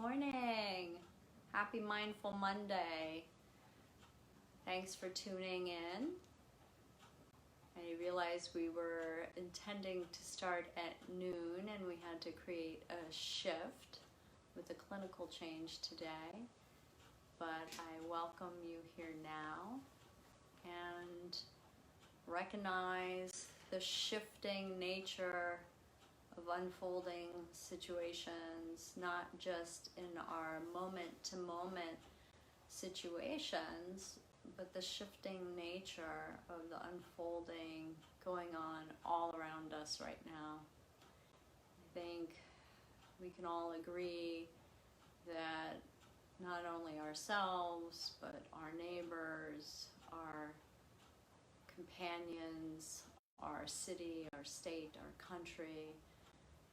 morning. Happy Mindful Monday. Thanks for tuning in. I realized we were intending to start at noon and we had to create a shift with a clinical change today. But I welcome you here now and recognize the shifting nature of unfolding situations, not just in our moment-to-moment situations, but the shifting nature of the unfolding going on all around us right now. I think we can all agree that not only ourselves, but our neighbors, our companions, our city, our state, our country,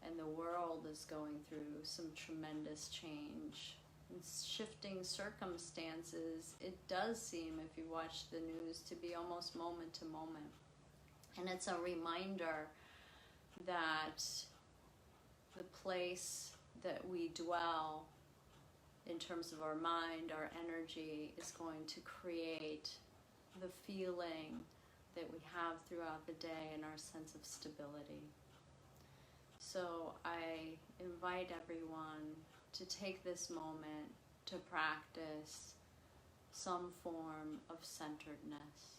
and the world is going through some tremendous change. In shifting circumstances, it does seem, if you watch the news, to be almost moment to moment. And it's a reminder that the place that we dwell in terms of our mind, our energy, is going to create the feeling that we have throughout the day and our sense of stability. So I invite everyone to take this moment to practice some form of centeredness,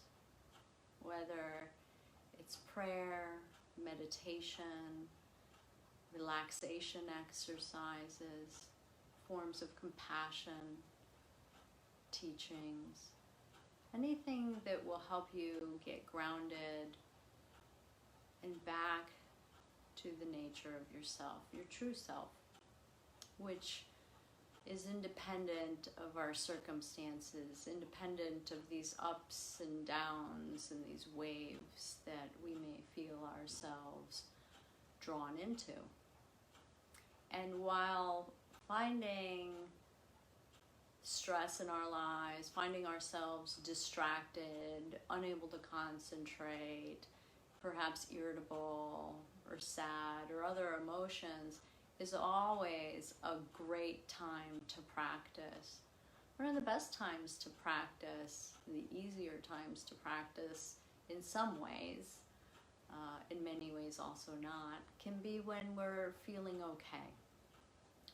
whether it's prayer, meditation, relaxation exercises, forms of compassion, teachings, anything that will help you get grounded and back to the nature of yourself, your true self, which is independent of our circumstances, independent of these ups and downs and these waves that we may feel ourselves drawn into. And while finding stress in our lives, finding ourselves distracted, unable to concentrate, perhaps irritable or sad or other emotions, is always a great time to practice. One of the best times to practice, the easier times to practice in some ways, in many ways also not, can be when we're feeling okay.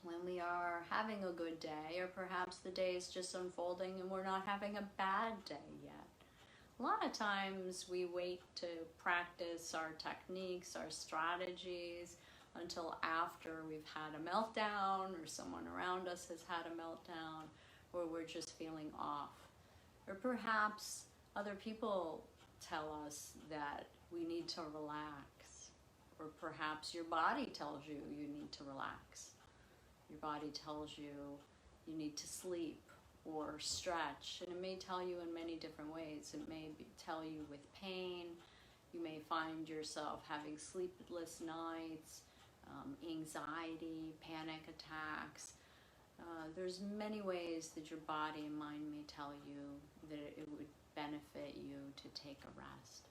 When we are having a good day, or perhaps the day is just unfolding and we're not having a bad day yet. A lot of times we wait to practice our techniques, our strategies, until after we've had a meltdown or someone around us has had a meltdown, or we're just feeling off. Or perhaps other people tell us that we need to relax, or perhaps your body tells you you need to relax. Your body tells you you need to sleep or stretch, and it may tell you in many different ways. It may tell you with pain. You may find yourself having sleepless nights, anxiety, panic attacks. There's many ways that your body and mind may tell you that it would benefit you to take a rest.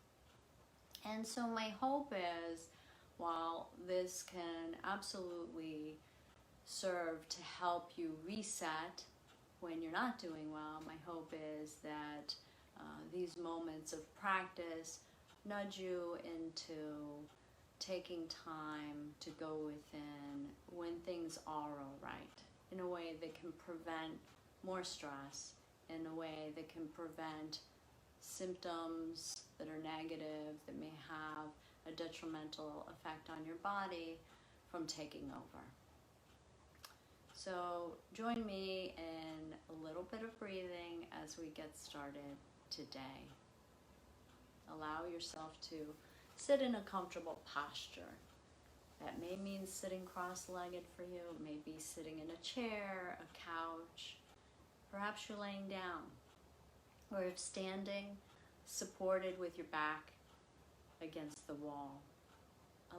And so my hope is, while this can absolutely serve to help you reset when you're not doing well, my hope is that these moments of practice nudge you into taking time to go within when things are all right, in a way that can prevent more stress, in a way that can prevent symptoms that are negative, that may have a detrimental effect on your body, from taking over. So join me in a little bit of breathing as we get started today. Allow yourself to sit in a comfortable posture. That may mean sitting cross-legged for you. It may be sitting in a chair, a couch. Perhaps you're laying down. Or if standing, supported with your back against the wall.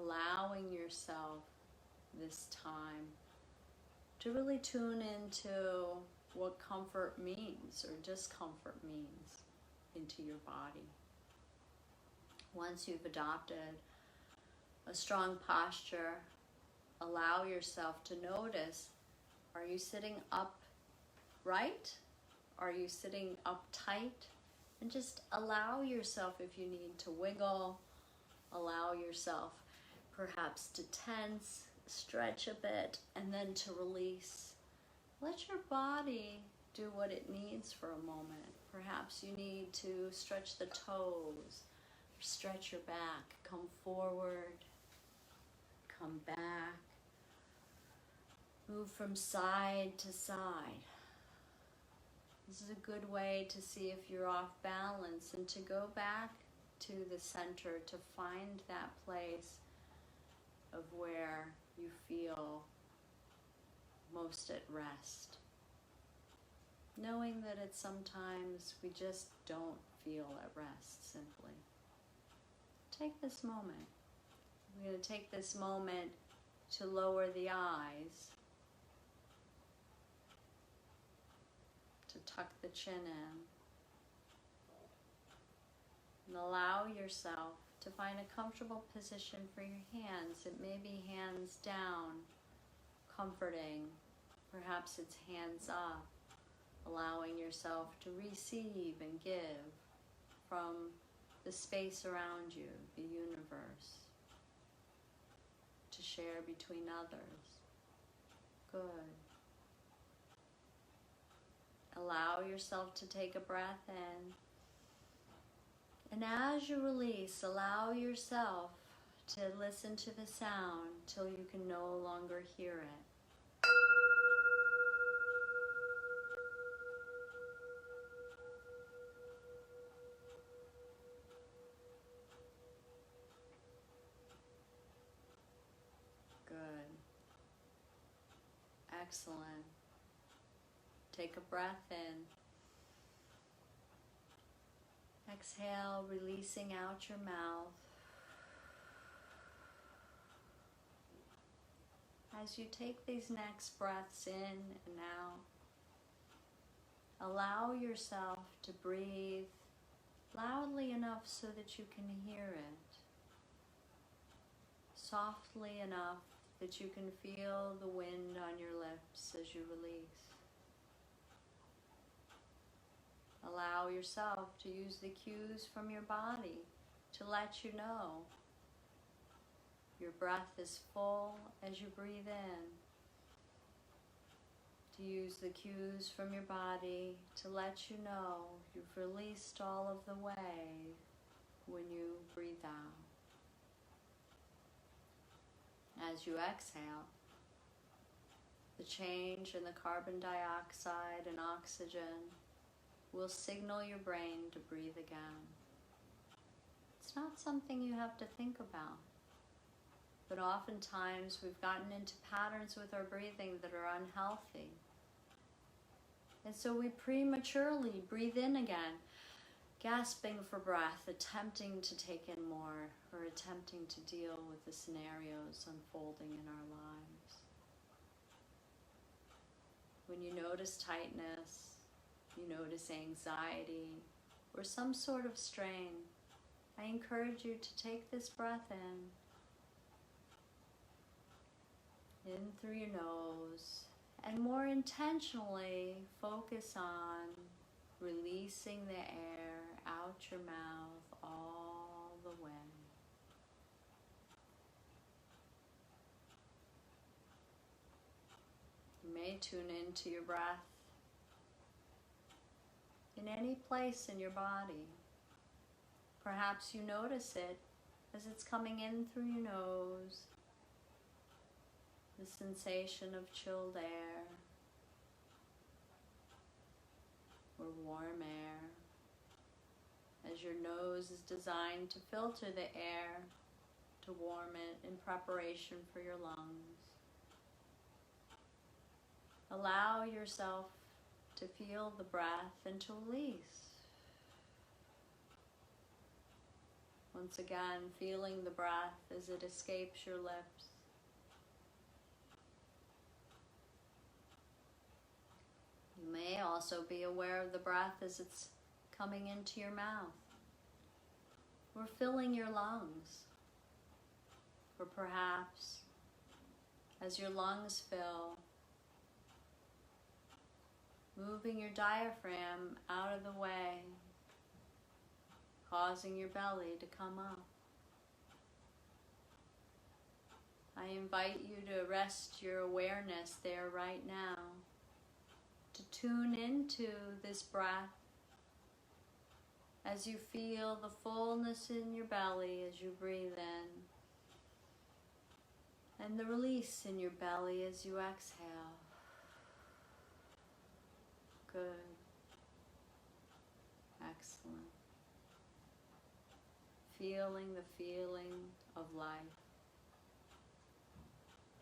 Allowing yourself this time to really tune into what comfort means or discomfort means into your body. Once you've adopted a strong posture, allow yourself to notice, Are you sitting upright? Are you sitting uptight? And just allow yourself, if you need to wiggle, allow yourself perhaps to tense, stretch a bit, and then to release. Let your body do what it needs for a moment. Perhaps you need to stretch the toes, or stretch your back. Come forward, come back. Move from side to side. This is a good way to see if you're off balance and to go back to the center, to find that place of where you feel most at rest. Knowing that it's sometimes we just don't feel at rest, simply. Take this moment. We're going to take this moment to lower the eyes, to tuck the chin in, and allow yourself to find a comfortable position for your hands. It may be hands down, comforting. Perhaps it's hands up, allowing yourself to receive and give from the space around you, the universe, to share between others. Good. Allow yourself to take a breath in. And as you release, allow yourself to listen to the sound till you can no longer hear it. Good. Excellent. Take a breath in. Exhale, releasing out your mouth. As you take these next breaths in and out, allow yourself to breathe loudly enough so that you can hear it, softly enough that you can feel the wind on your lips as you release. Allow yourself to use the cues from your body to let you know your breath is full as you breathe in. To use the cues from your body to let you know you've released all of the way when you breathe out. As you exhale, the change in the carbon dioxide and oxygen will signal your brain to breathe again. It's not something you have to think about, but oftentimes we've gotten into patterns with our breathing that are unhealthy. And so we prematurely breathe in again, gasping for breath, attempting to take in more, or attempting to deal with the scenarios unfolding in our lives. When you notice tightness, you notice anxiety, or some sort of strain, I encourage you to take this breath in through your nose, and more intentionally focus on releasing the air out your mouth all the way. You may tune into your breath in any place in your body. Perhaps you notice it as it's coming in through your nose, the sensation of chilled air or warm air, as your nose is designed to filter the air, to warm it in preparation for your lungs. Allow yourself to feel the breath and to release. Once again, feeling the breath as it escapes your lips. You may also be aware of the breath as it's coming into your mouth, or filling your lungs, or perhaps as your lungs fill, moving your diaphragm out of the way, causing your belly to come up. I invite you to rest your awareness there right now, to tune into this breath as you feel the fullness in your belly as you breathe in, and the release in your belly as you exhale. Good. Excellent. Feeling the feeling of life,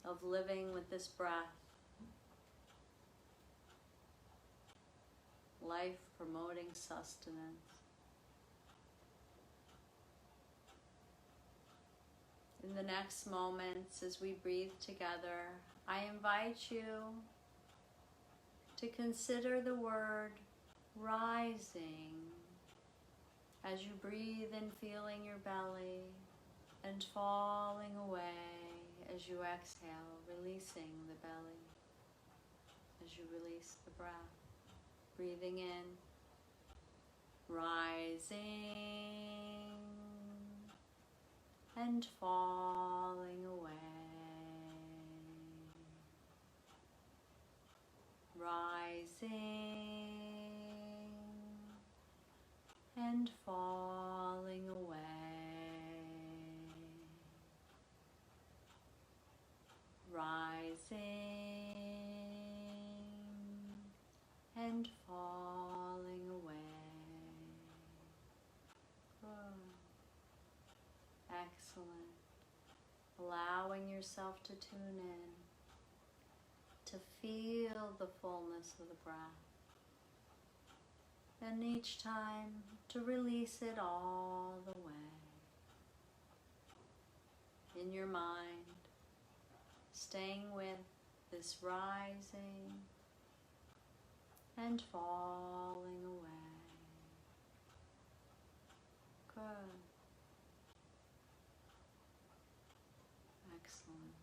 of living with this breath, life promoting sustenance. In the next moments, as we breathe together, I invite you to consider the word rising as you breathe in, feeling your belly, and falling away as you exhale, releasing the belly as you release the breath. Breathing in, rising, and falling away. Rising and falling away. Rising and falling away. Good. Excellent. Allowing yourself to tune in, to feel the fullness of the breath, and each time to release it all the way. In your mind, staying with this rising and falling away. Good. Excellent.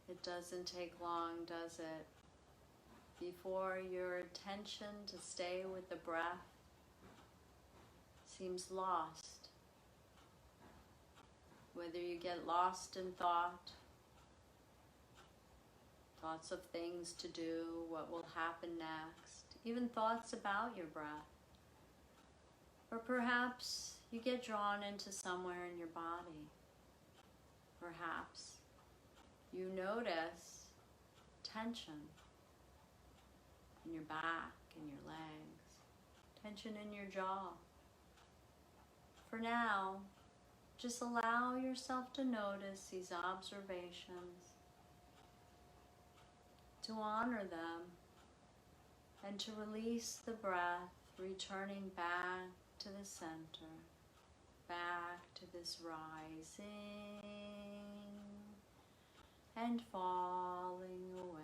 It doesn't take long, does it? Before your attention to stay with the breath seems lost. Whether you get lost in thoughts of things to do, what will happen next, even thoughts about your breath. Or perhaps you get drawn into somewhere in your body. Perhaps you notice tension in your back, in your legs, tension in your jaw. For now, just allow yourself to notice these observations, to honor them, and to release the breath, returning back to the center, back to this rising and falling away.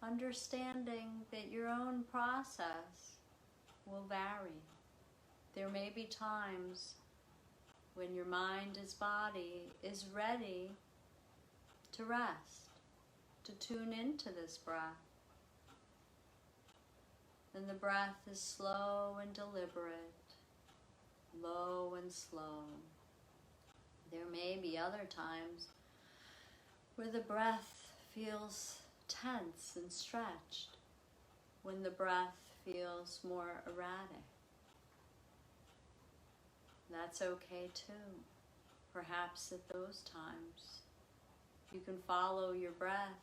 Understanding that your own process will vary. There may be times when your mind as body is ready to rest, to tune into this breath. And the breath is slow and deliberate, low and slow. There may be other times where the breath feels tense and stretched, when the breath feels more erratic. That's okay too. Perhaps at those times you can follow your breath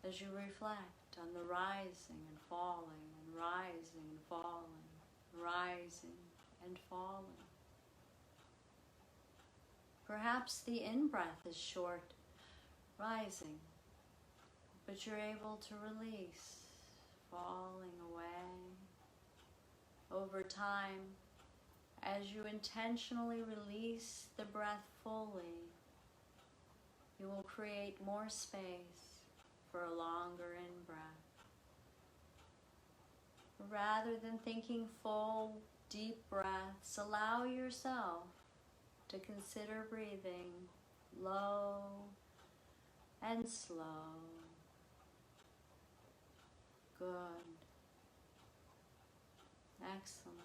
as you reflect on the rising and falling, and rising and falling, rising and falling. Perhaps the in-breath is short, rising, but you're able to release, falling away. Over time, as you intentionally release the breath fully, you will create more space for a longer in-breath. Rather than thinking full, deep breaths, allow yourself to consider breathing low and slow. Good. Excellent.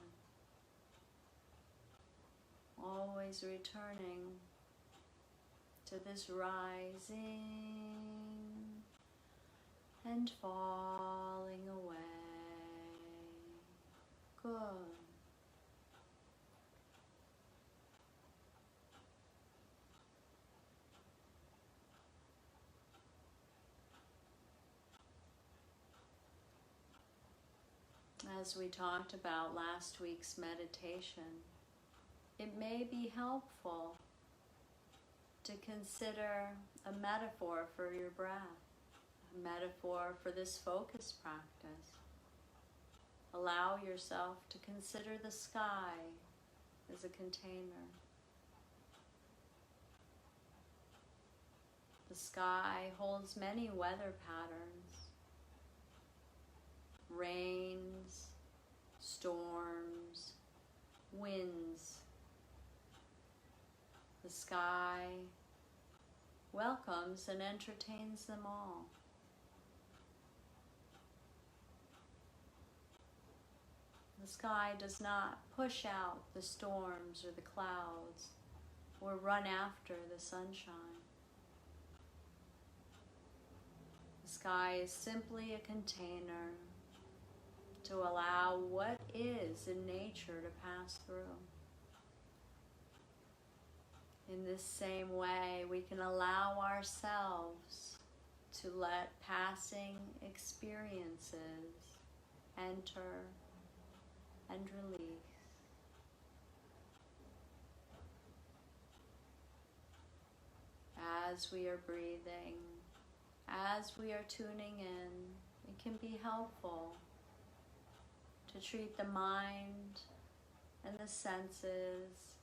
Always returning to this rising and falling away. Good. As we talked about last week's meditation, it may be helpful to consider a metaphor for your breath, a metaphor for this focus practice. Allow yourself to consider the sky as a container. The sky holds many weather patterns: rains, storms, winds. The sky welcomes and entertains them all. The sky does not push out the storms or the clouds or run after the sunshine. The sky is simply a container to allow what is in nature to pass through. In this same way, we can allow ourselves to let passing experiences enter and release. As we are breathing, as we are tuning in, it can be helpful to treat the mind and the senses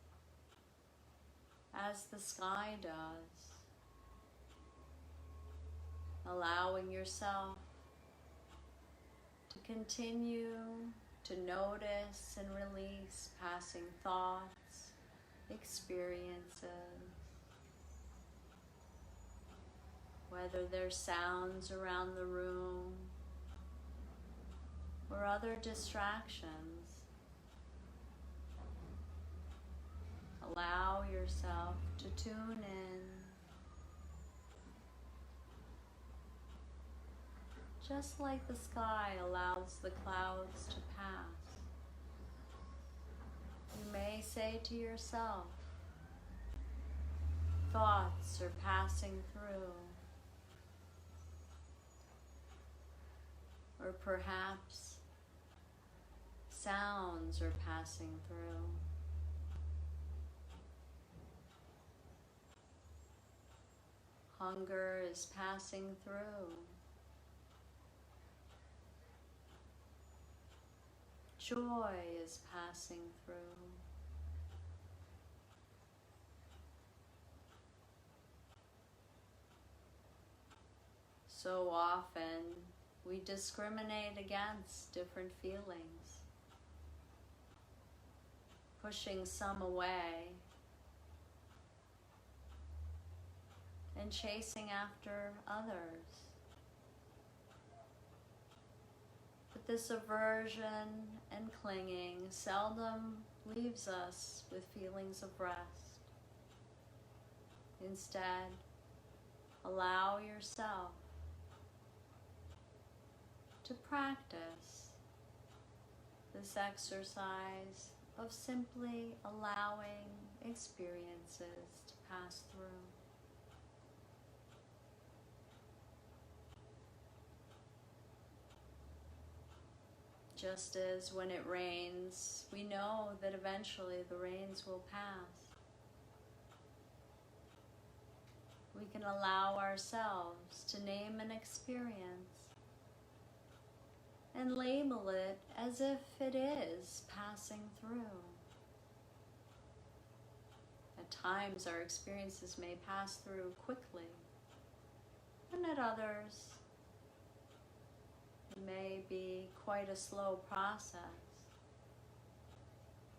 as the sky does, allowing yourself to continue to notice and release passing thoughts, experiences, whether there's sounds around the room or other distractions. Allow yourself to tune in, just like the sky allows the clouds to pass. You may say to yourself, thoughts are passing through, or perhaps sounds are passing through. Hunger is passing through. Joy is passing through. So often we discriminate against different feelings, pushing some away and chasing after others. But this aversion and clinging seldom leaves us with feelings of rest. Instead, allow yourself to practice this exercise of simply allowing experiences to pass through. Just as when it rains, we know that eventually the rains will pass. we can allow ourselves to name an experience and label it as if it is passing through. At times our experiences may pass through quickly, and at others it may be quite a slow process,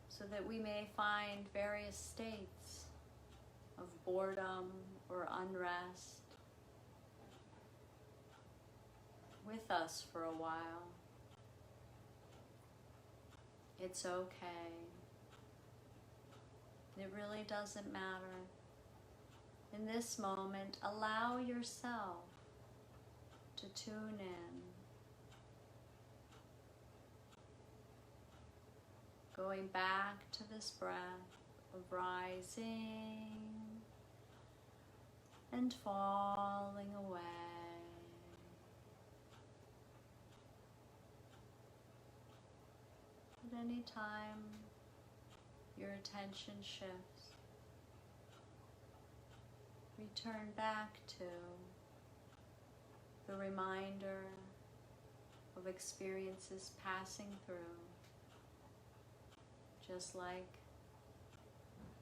so that we may find various states of boredom or unrest with us for a while. It's okay. It really doesn't matter. In this moment, allow yourself to tune in. Going back to this breath of rising and falling away. At any time your attention shifts, return back to the reminder of experiences passing through, just like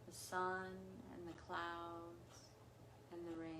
the sun and the clouds and the rains.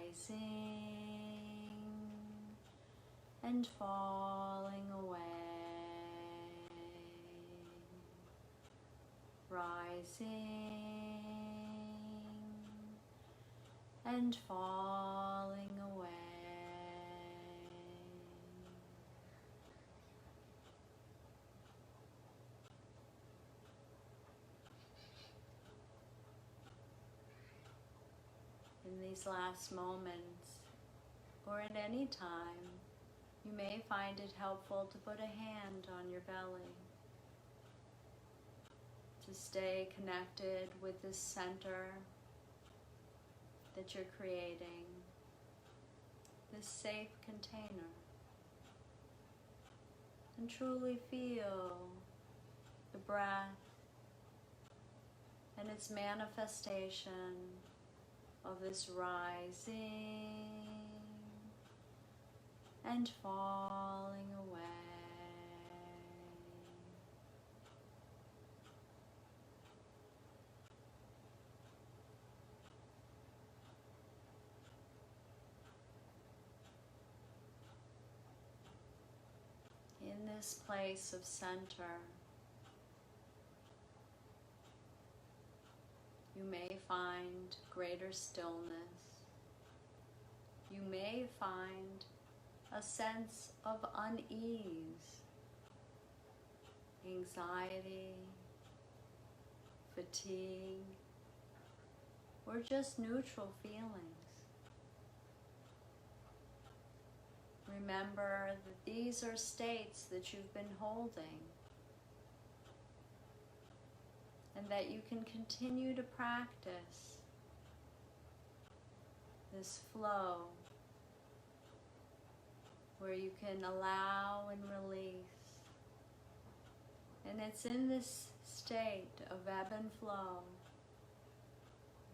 Rising and falling away. Rising and falling away. In these last moments, or at any time, you may find it helpful to put a hand on your belly to stay connected with this center that you're creating, this safe container, and truly feel the breath and its manifestation of this rising and falling away. In this place of center, you may find greater stillness. You may find a sense of unease, anxiety, fatigue, or just neutral feelings. Remember that these are states that you've been holding, and that you can continue to practice this flow where you can allow and release. And it's in this state of ebb and flow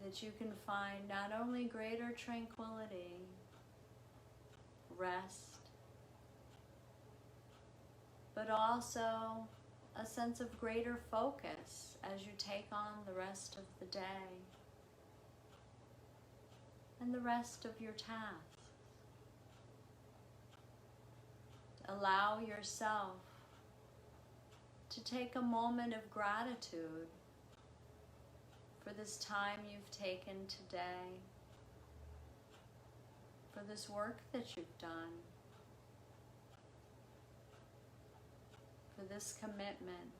that you can find not only greater tranquility, rest, but also a sense of greater focus as you take on the rest of the day and the rest of your tasks. Allow yourself to take a moment of gratitude for this time you've taken today, for this work that you've done, for this commitment,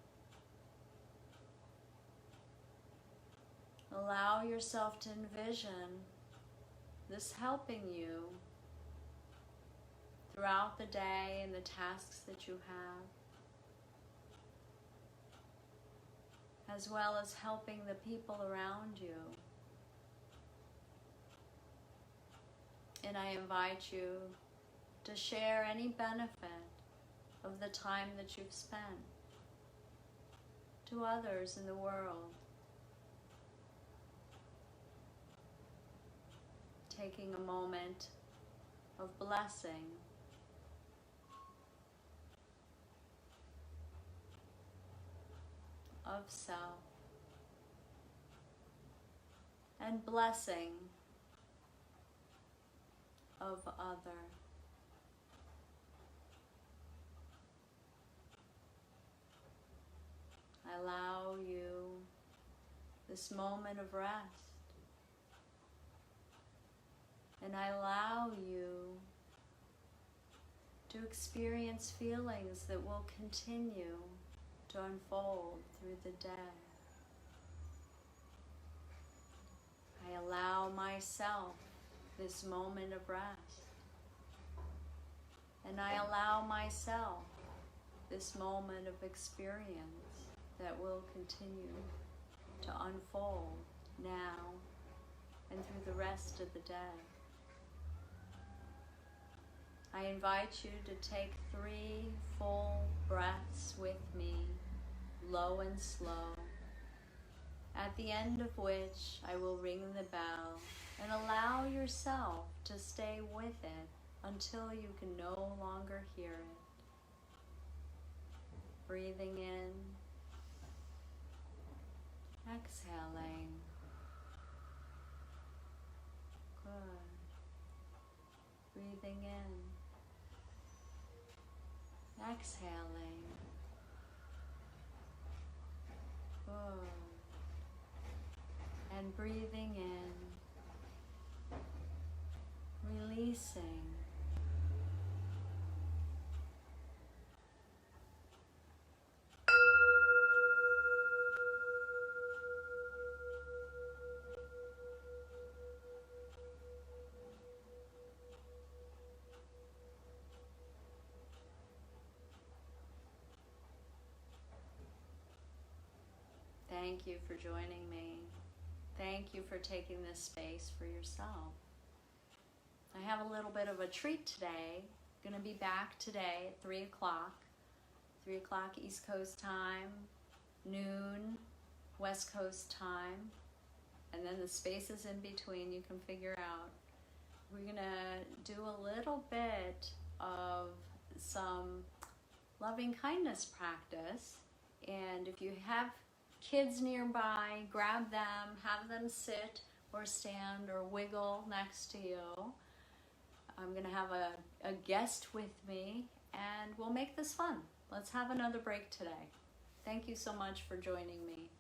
Allow yourself to envision this helping you throughout the day and the tasks that you have, as well as helping the people around you. And I invite you to share any benefit of the time that you've spent to others in the world. Taking a moment of blessing, of self, and blessing of other. I allow you this moment of rest, and I allow you to experience feelings that will continue to unfold through the day. I allow myself this moment of rest, and I allow myself this moment of experience that will continue to unfold now and through the rest of the day. I invite you to take 3 full breaths with me, low and slow, at the end of which I will ring the bell, and allow yourself to stay with it until you can no longer hear it. Breathing in, exhaling. Good. Breathing in, exhaling. Good. And breathing in, releasing. Thank you for joining me. Thank you for taking this space for yourself. I have a little bit of a treat today. I'm going to be back today at 3 o'clock. 3 o'clock East Coast time, noon West Coast time, and then the spaces in between you can figure out. We're going to do a little bit of some loving kindness practice, and if you have kids nearby, grab them, have them sit or stand or wiggle next to you. I'm going to have a guest with me, and we'll make this fun. Let's have another break today. Thank you so much for joining me.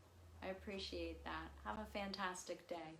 I appreciate that. Have a fantastic day.